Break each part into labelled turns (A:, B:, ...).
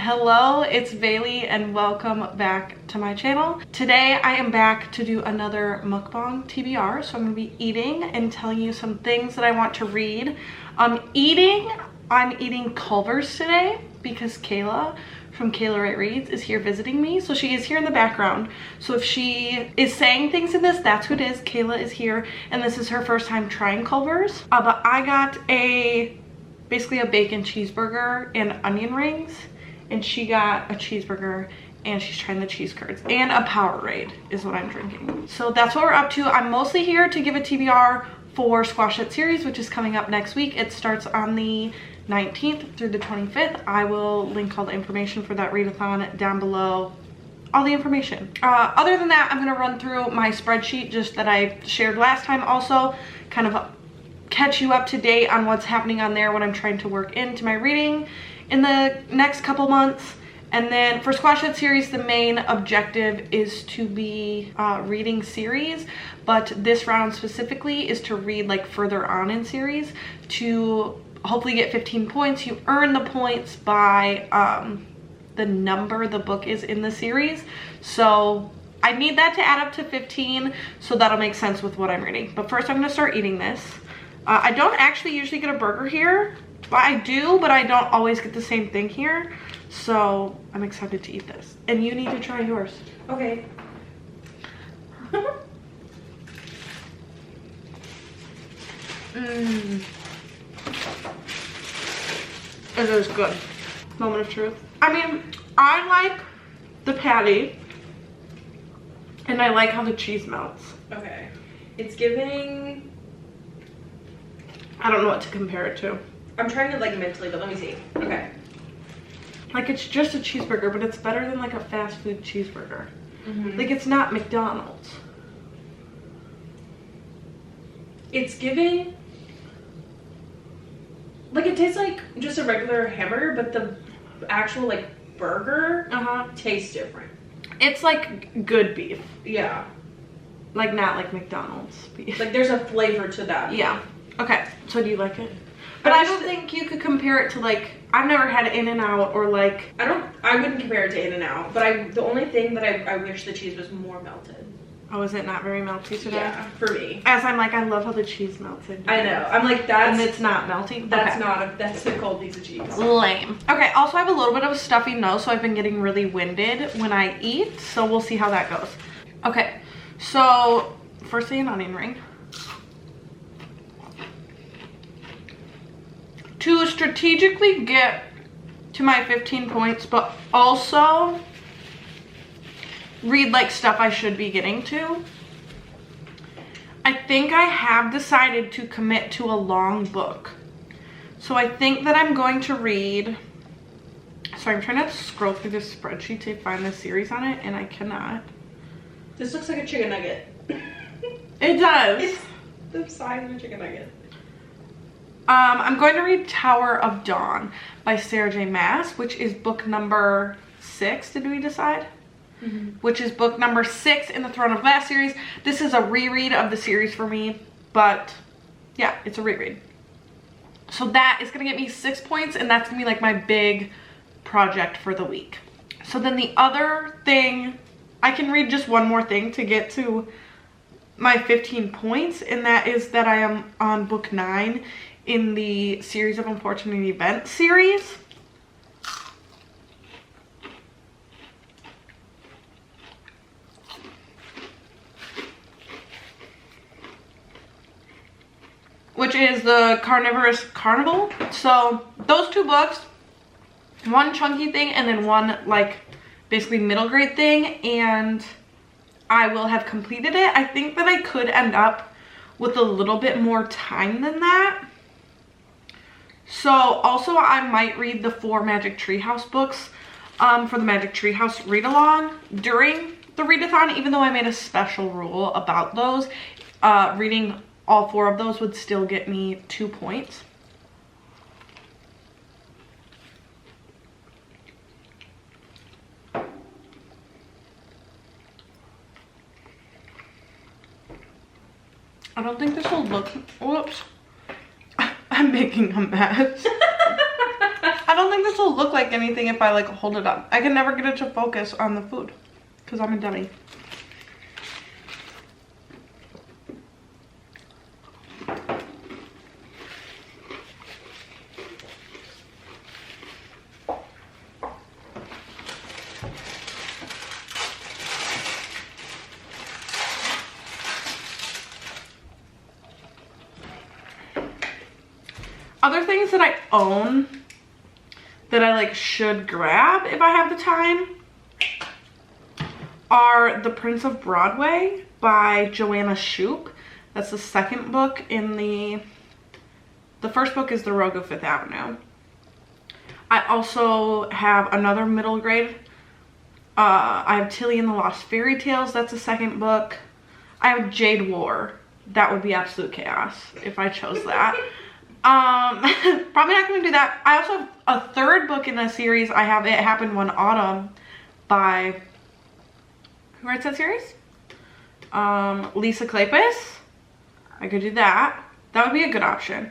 A: Hello, it's Bailey and welcome back to my channel. Today I am back to do another Mukbang TBR, so I'm gonna be eating and telling you some things that I want to read. I'm eating Culver's today because Kayla from Kayla Wright Reads is here visiting me, so she is here in the background. So if she is saying things in this, that's who it is. Kayla is here and this is her first time trying Culver's. But I got basically a bacon cheeseburger and onion rings, and she got a cheeseburger and she's trying the cheese curds, and a Powerade is what I'm drinking. So that's what we're up to. I'm mostly here to give a TBR for Squash That Series, which is coming up next week. It starts on the 19th through the 25th. I will link all the information for that readathon down below, all the information. Other than that, I'm gonna run through my spreadsheet just that I shared last time, also kind of catch you up to date on what's happening on there, what I'm trying to work into my reading in the next couple months. And then for Squash That Series, the main objective is to be reading series, but this round specifically is to read like further on in series to hopefully get 15 points. You earn the points by the number the book is in the series. So I need that to add up to 15, so that'll make sense with what I'm reading. But first I'm gonna start eating this. I don't actually usually get a burger here. I do, but I don't always get the same thing here. So I'm excited to eat this. And you need to try yours.
B: Okay.
A: It is good. Moment of truth. I mean, I like the patty and I like how the cheese melts.
B: Okay. It's giving...
A: I don't know what to compare it to.
B: I'm trying to like mentally, but let me see. Okay.
A: Like, it's just a cheeseburger, but it's better than like a fast food cheeseburger. Like, it's not McDonald's.
B: It's giving... like, it tastes like just a regular hamburger, but the actual like burger tastes different.
A: It's like good beef.
B: Yeah.
A: Like, not like McDonald's beef.
B: Like, there's a flavor to that.
A: Yeah. Okay, so do you like it? But I don't think you could compare it to, like, I've never had In-N-Out or like...
B: I wouldn't compare it to In-N-Out, but the only thing that I wish the cheese was more melted.
A: Oh, is it not very melty today?
B: Yeah, for me.
A: As I'm like, I love how the cheese melts in.
B: I know. I'm like, that's...
A: And it's not melty?
B: That's
A: okay.
B: that's a cold piece of cheese.
A: Lame. Okay, also I have a little bit of a stuffy nose, so I've been getting really winded when I eat, so we'll see how that goes. Okay, so firstly an onion ring. To strategically get to my 15 points, but also read like stuff I should be getting to, I think I have decided to commit to a long book. So I think that I'm going to read, sorry, I'm trying to scroll through this spreadsheet to find the series on it, and I cannot.
B: This looks like a chicken nugget.
A: It does.
B: It's the size of a chicken nugget.
A: I'm going to read Tower of Dawn by Sarah J. Maas, which is book number 6, did we decide? Which is book number 6 in the Throne of Glass series. This is a reread of the series for me, but yeah, it's a reread. So that is gonna get me 6 points, and that's gonna be like my big project for the week. So then the other thing, I can read just one more thing to get to my 15 points, and that is that I am on book 9 in the Series of Unfortunate Events series. Which is the Carnivorous Carnival. So those two books, one chunky thing and then one like basically middle grade thing, and I will have completed it. I think that I could end up with a little bit more time than that. So also I might read the 4 Magic Treehouse books for the Magic Treehouse read along during the readathon, even though I made a special rule about those. Reading all 4 of those would still get me 2 points. I don't think this will look, whoops. I'm making a mess. I I don't think this will look like anything if I like hold it up. I can never get it to focus on the food because I'm a dummy. Other things that I own that I like should grab if I have the time are The Prince of Broadway by Joanna Shupe. That's the second book in the first book is The Rogue of Fifth Avenue. I also have another middle grade. I have Tilly and the Lost Fairy Tales. That's the second book. I have Jade War. That would be absolute chaos if I chose that. Probably not going to do that. I also have a third book in the series. I have It Happened One Autumn by, who writes that series? Lisa Kleypas. I could do that. That would be a good option.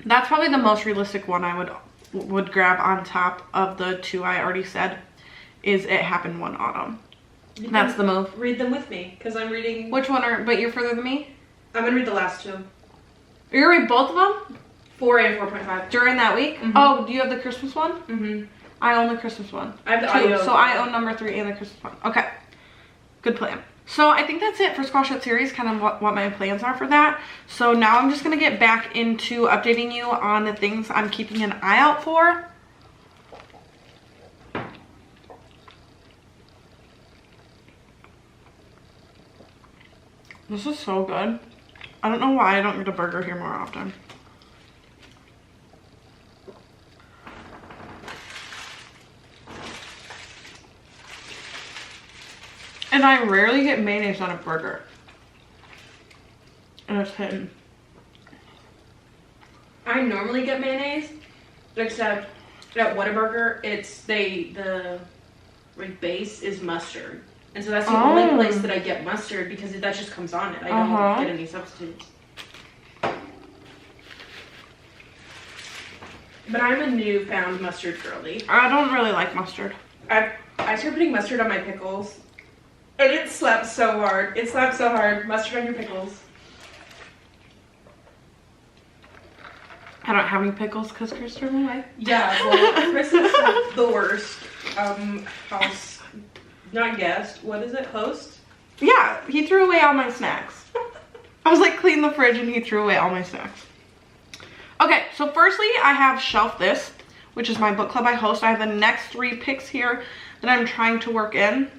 A: That's probably the most realistic one I would grab on top of the two I already said is It Happened One Autumn. That's the move.
B: Read them with me because I'm reading.
A: Which one are, but you're further than me?
B: I'm going to read the last two.
A: You're going to read both of them?
B: 4 and 4.5.
A: During that week? Mm-hmm. Oh, do you have the Christmas one? Mm-hmm. I own the Christmas one.
B: I have the audio.
A: So I own number 3 and the Christmas one. Okay. Good plan. So I think that's it for Squash That Series, kind of what my plans are for that. So now I'm just going to get back into updating you on the things I'm keeping an eye out for. This is so good. I don't know why I don't get a burger here more often. And I rarely get mayonnaise on a burger. And it's hidden.
B: I normally get mayonnaise, except at Whataburger, the base is mustard. And so that's the only place that I get mustard because that just comes on it. I don't get any substitutes. But I'm a newfound mustard girly.
A: I don't really like mustard.
B: I started putting mustard on my pickles. And it slaps so hard. It slaps so hard. Mustard on your pickles.
A: I don't have any pickles because Chris threw them away.
B: Yeah, well, Chris is the worst house, not guest, what is it, host?
A: Yeah, he threw away all my snacks. I was like, clean the fridge and he threw away all my snacks. Okay, so firstly, I have Shelf This, which is my book club I host. I have the next 3 picks here that I'm trying to work in.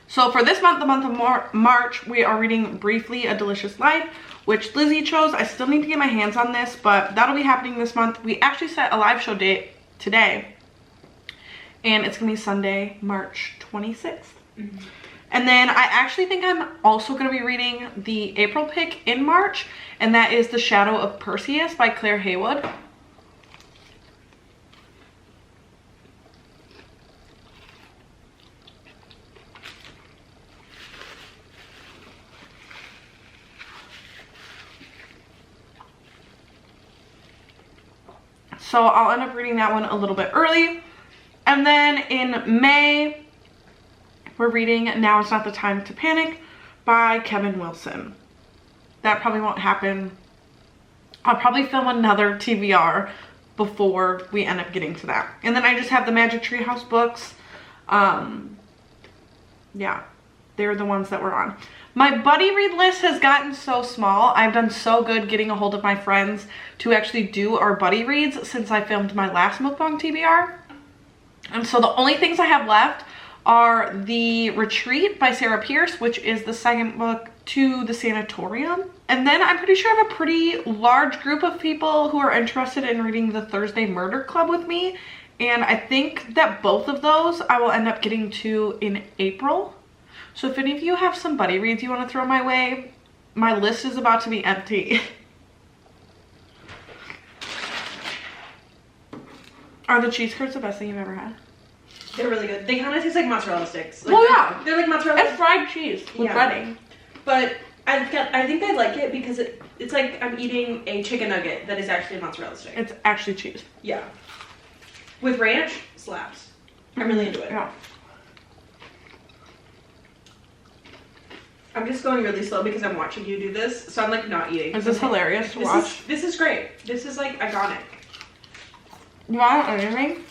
A: So for this month, the month of March, we are reading Briefly A Delicious Life, which Lizzie chose. I still need to get my hands on this, but that'll be happening this month. We actually set a live show date today, and it's gonna be Sunday, March 26th. Mm-hmm. And then I actually think I'm also gonna be reading the April pick in March, and that is The Shadow of Perseus by Claire Haywood. So I'll end up reading that one a little bit early. And then in May, we're reading Now Is Not the Time to Panic by Kevin Wilson. That probably won't happen. I'll probably film another TBR before we end up getting to that. And then I just have the Magic Treehouse books. Yeah, they're the ones that we're on. My buddy read list has gotten so small. I've done so good getting a hold of my friends to actually do our buddy reads since I filmed my last Mukbang TBR. And so the only things I have left are The Retreat by Sarah Pierce, which is the second book to The Sanatorium. And then I'm pretty sure I have a pretty large group of people who are interested in reading The Thursday Murder Club with me. And I think that both of those I will end up getting to in April. So if any of you have some buddy reads you want to throw my way, my list is about to be empty. Are the cheese curds the best thing you've ever had?
B: They're really good. They kind of taste like mozzarella sticks. Like,
A: well, yeah.
B: They're like mozzarella.
A: It's fried cheese with breading.
B: But I think I like it because it's like I'm eating a chicken nugget that is actually a mozzarella stick.
A: It's actually cheese.
B: Yeah. With ranch, slaps. I really enjoy it.
A: Yeah.
B: I'm just going really slow because I'm watching you do this, so I'm like not eating.
A: Is this hilarious to watch?
B: This is great. This is like iconic.
A: You want an onion ring?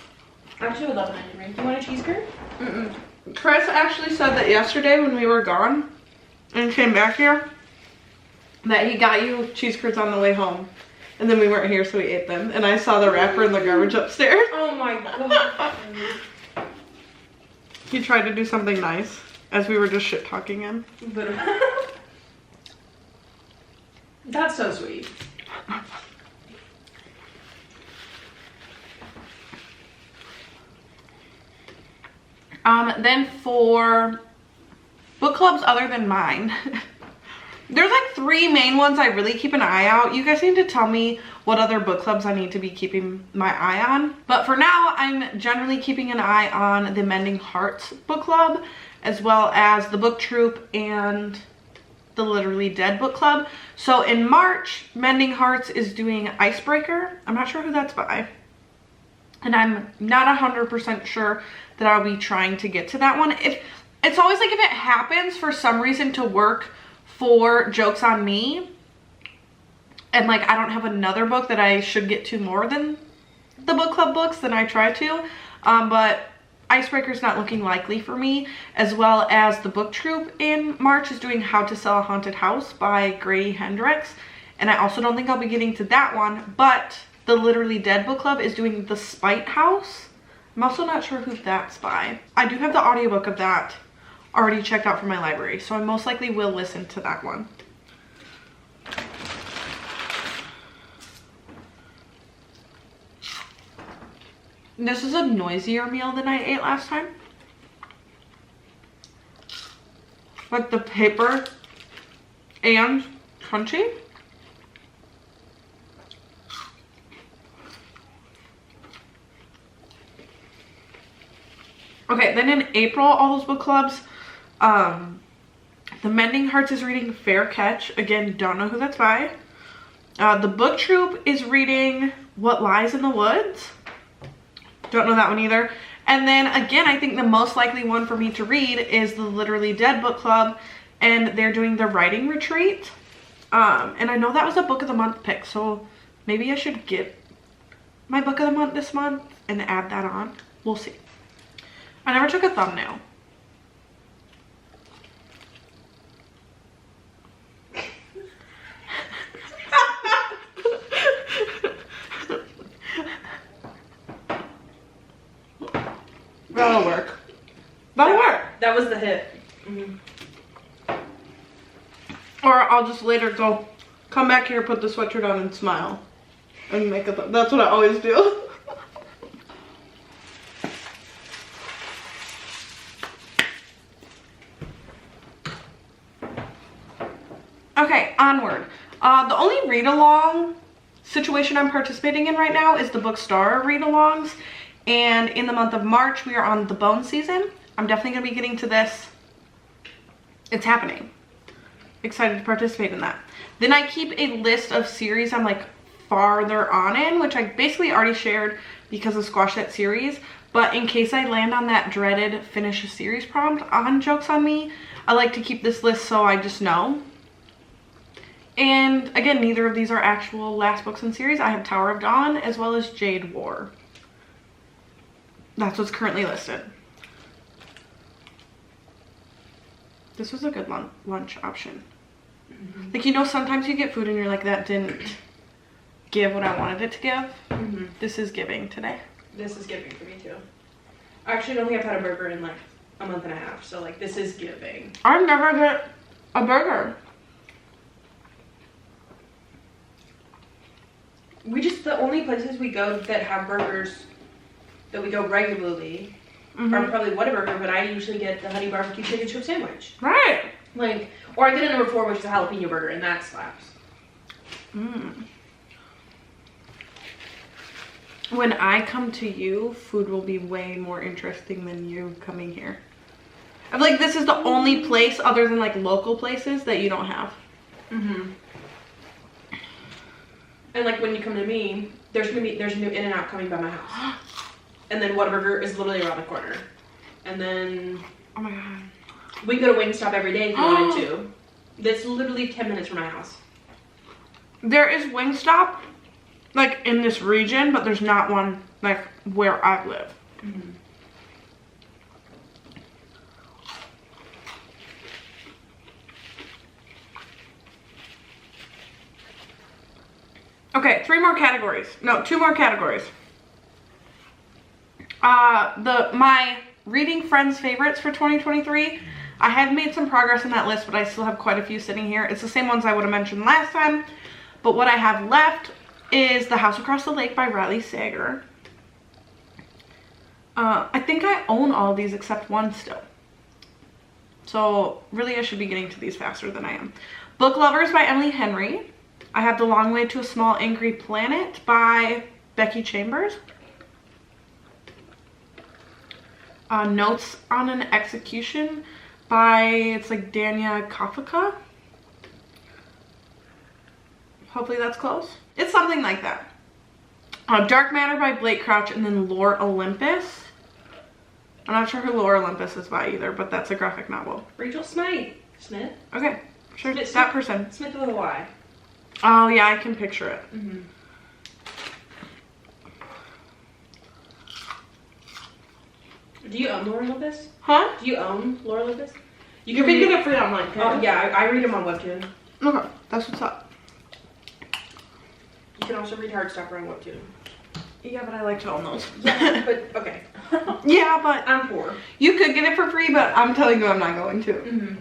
B: I actually would love an onion ring. Do you want a cheese curd?
A: Mm-mm. Chris actually said that yesterday when we were gone and came back here that he got you cheese curds on the way home. And then we weren't here, so we ate them. And I saw the wrapper in the garbage upstairs.
B: Oh my god.
A: He tried to do something nice as we were just shit talking him.
B: That's so sweet.
A: Then for book clubs other than mine, there's like 3 main ones I really keep an eye out. You guys need to tell me what other book clubs I need to be keeping my eye on. But for now, I'm generally keeping an eye on the Mending Hearts book club, as well as the Book Troop and the Literally Dead book club. So in March, Mending Hearts is doing Icebreaker. I'm not sure who that's by. And I'm not 100% sure that I'll be trying to get to that one. It's always like if it happens for some reason to work for Jokes on Me, and like I don't have another book that I should get to more than the book club books, then I try to. But Icebreaker's not looking likely for me, as well as the Book Troop in March is doing How to Sell a Haunted House by Grady Hendrix. And I also don't think I'll be getting to that one, but the Literally Dead book club is doing The Spite House. I'm also not sure who that's by. I do have the audiobook of that already checked out from my library, so I most likely will listen to that one. This is a noisier meal than I ate last time. Like the paper and crunchy. Okay, then in April, all those book clubs, the Mending Hearts is reading Fair Catch. Again, don't know who that's by. The Book Troop is reading What Lies in the Woods. Don't know that one either. And then again, I think the most likely one for me to read is the Literally Dead book club, and they're doing the writing retreat. And I know that was a book of the month pick, so maybe I should get my book of the month this month and add that on. We'll see. I never took a thumbnail. That'll work. That'll work.
B: That was the hit. Mm-hmm.
A: Or I'll just later come back here, put the sweatshirt on and smile. And make a that's what I always do. Okay, onward. The only read-along situation I'm participating in right now is the Bookstar read-alongs. And in the month of March, we are on the Bone season. I'm definitely going to be getting to this. It's happening. Excited to participate in that. Then I keep a list of series I'm like farther on in, which I basically already shared because of Squash That Series. But in case I land on that dreaded finish a series prompt on Jokes on Me, I like to keep this list so I just know. And again, neither of these are actual last books in series. I have Tower of Dawn as well as Jade War. That's what's currently listed. This was a good lunch option. Mm-hmm. Like, you know, sometimes you get food and you're like, that didn't give what I wanted it to give. Mm-hmm. This is giving today.
B: This is giving for me too. I actually don't think I've had a burger in like a month and a half, so like this is giving.
A: I've never had a burger.
B: The only places we go that have burgers that we go regularly are probably Whataburger, but I usually get the honey barbecue chicken strip sandwich.
A: Right.
B: Like, or I get a number 4, which is a jalapeno burger, and that slaps.
A: When I come to you, food will be way more interesting than you coming here. I feel like this is the only place other than like local places that you don't have.
B: And like when you come to me, there's a new In-N-Out coming by my house. And then Whataburger is literally around the corner. And then...
A: Oh my god.
B: We can go to Wingstop every day if you wanted to. That's literally 10 minutes from my house.
A: There is Wingstop, like, in this region, but there's not one, like, where I live.
B: Mm-hmm.
A: Okay, 3 more categories. No, 2 more categories. My reading friends favorites for 2023. I have made some progress in that list, but I still have quite a few sitting here. It's the same ones I would have mentioned last time, but what I have left is The House Across the Lake by Riley Sager. I think I own all of these except one still. So really I should be getting to these faster than I am. Book Lovers by Emily Henry. I have The Long Way to a Small Angry Planet by Becky Chambers. Notes on an Execution by, it's like Dania Kafka. Hopefully that's close. It's something like that. Dark Matter by Blake Crouch, and then Lore Olympus. I'm not sure who Lore Olympus is by either, but that's a graphic novel.
B: Rachel Smith.
A: Okay, sure.
B: Smith,
A: that person.
B: Smith with a Y.
A: Oh yeah, I can picture it.
B: Mm-hmm. Do you own Lore Olympus?
A: Huh?
B: Do you own Lore Olympus?
A: You can get it free online.
B: Oh yeah, I read them on Webtoon.
A: Okay, that's what's up.
B: You can also read Heartstopper on Webtoon.
A: Yeah, but I like to own those.
B: Yeah, but okay.
A: Yeah, but
B: I'm poor.
A: You could get it for free, but I'm telling you I'm not going to.
B: Mm-hmm.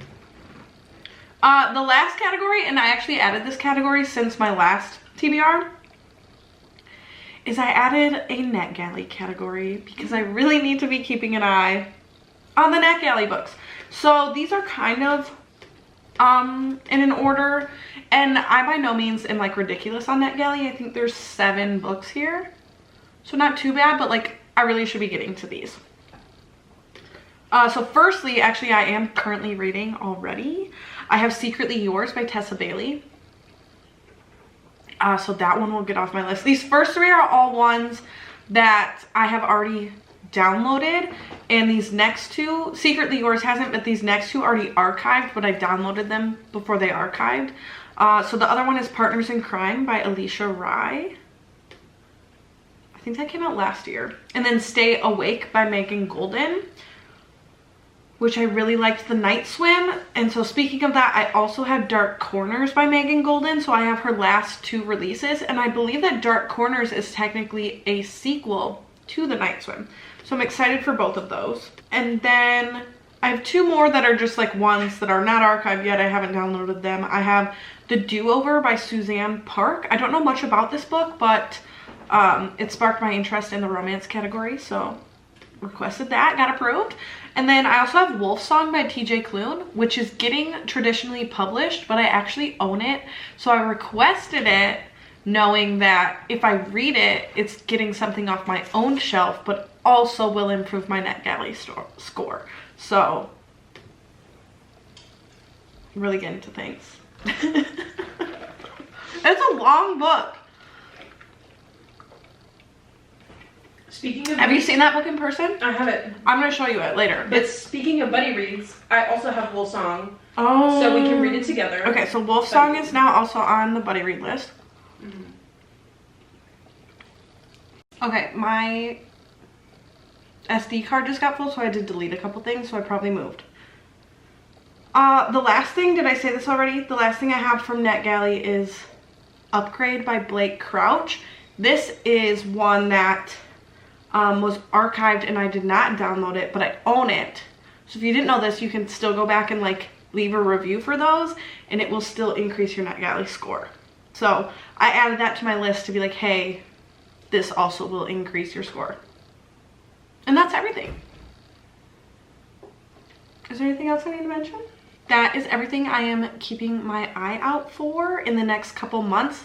A: The last category, and I actually added this category since my last TBR, is I added a NetGalley category because I really need to be keeping an eye on the NetGalley books. So these are kind of in an order, and I by no means am like ridiculous on NetGalley. I think there's 7 books here, so not too bad, but like I really should be getting to these. So firstly, actually I am currently reading already. I have Secretly Yours by Tessa Bailey. So that one will get off my list. These first 3 are all ones that I have already downloaded, and these next 2, Secretly Yours hasn't, but these next 2 already archived, but I downloaded them before they archived. So the other one is Partners in Crime by Alicia Rye. I think that came out last year. And then Stay Awake by Megan Golden, which I really liked the Night Swim. And so speaking of that, I also have Dark Corners by Megan Golden. So I have her last 2 releases, and I believe that Dark Corners is technically a sequel to the Night Swim. So I'm excited for both of those. And then I have 2 more that are just like ones that are not archived yet. I haven't downloaded them. I have The Do-Over by Suzanne Park. I don't know much about this book, but it sparked my interest in the romance category, so requested that, got approved. And then I also have Wolf Song by TJ Klune, which is getting traditionally published, but I actually own it. So I requested it knowing that if I read it, it's getting something off my own shelf, but also will improve my NetGalley score. So I'm really getting to things. It's a long book.
B: Speaking of...
A: Have you seen that book in person?
B: I haven't.
A: I'm going to show you it later.
B: But speaking of buddy reads, I also have Wolf Song.
A: Oh.
B: So we can read it together.
A: Okay, so Wolf Song is now also on the buddy read list.
B: Mm-hmm.
A: Okay, my SD card just got full, so I had to delete a couple things, so I probably moved. The last thing, did I say this already? The last thing I have from NetGalley is Upgrade by Blake Crouch. This is one that was archived and I did not download it, but I own it. So if you didn't know this, you can still go back and like leave a review for those, and it will still increase your NetGalley score. So I added that to my list to be like, hey, this also will increase your score. And that's everything. Is there anything else I need to mention? That is everything I am keeping my eye out for in the next couple months.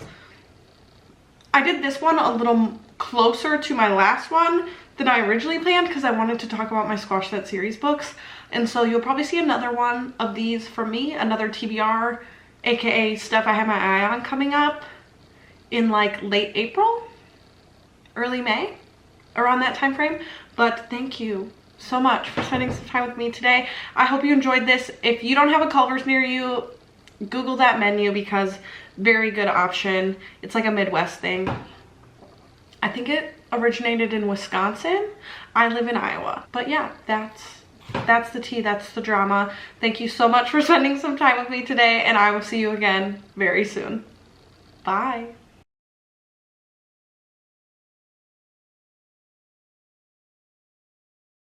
A: I did this one a little closer to my last one than I originally planned because I wanted to talk about my Squash That Series books. And so you'll probably see another one of these from me, another TBR, aka stuff I have my eye on coming up in like late April, early May, around that time frame. But thank you so much for spending some time with me today. I hope you enjoyed this. If you don't have a Culver's near you, Google that menu because very good option. It's like a Midwest thing. I think it originated in Wisconsin. I live in Iowa. But yeah, that's the tea, that's the drama. Thank you so much for spending some time with me today, and I will see you again very soon. Bye.